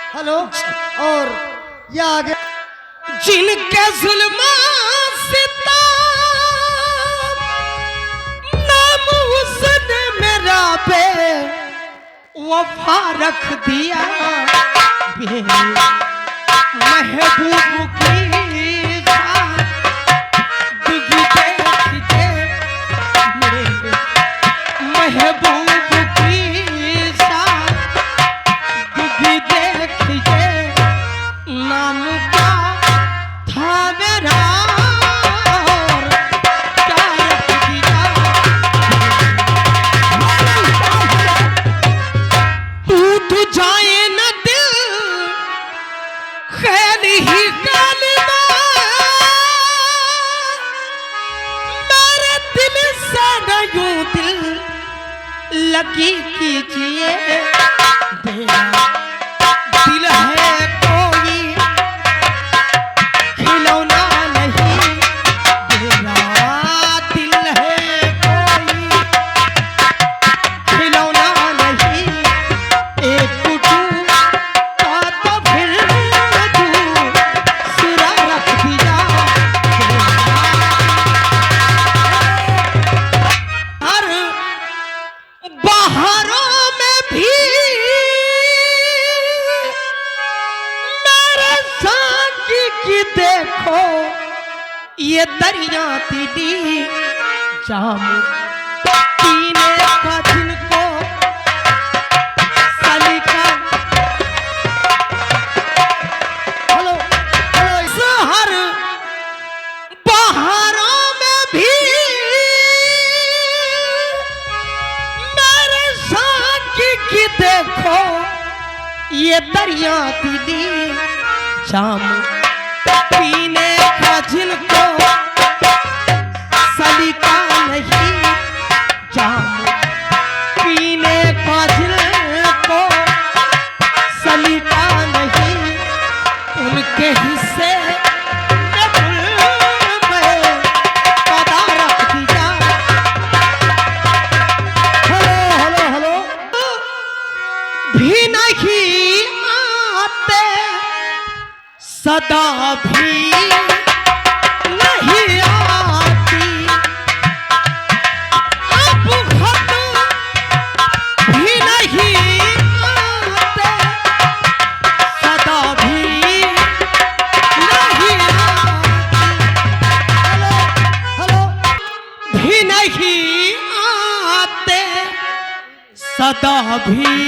Hello. और ये आगे जिनके जुल्मा नाम उसने मेरा पे वफा रख दिया। महबूब की दुगी देखते महबूब की दुगी देखते नाम का था मेरा और क्या रख दिया। टूट जाए न दिल ख्याल ही काल मेरे दिल से यूं दिल लगी कीजिए। मेरा दिल है कोई खिलौना नहीं, मेरा दिल है कोई खिलौना नहीं। एक टूटा तो फिर दूसरा रख दिया। हर बहारों में भी मेरे साकी की देखो ये दरिया दीदी जाम पीने का जिनको सलीका। Hello hello. इस हर बहारों में भी मेरे साकी की देखो ये दरिया दीदी जाम पीने का जिनको सलीका नहीं। जाम पीने का जिनको सलीका नहीं। उनके हिस्से में पदा रख दिया। Hello hello hello. भी नहीं आते सदा भी नहीं आती। अब खत भी नहीं आते सदा भी नहीं आती। Hello hello. भी नहीं आते सदा भी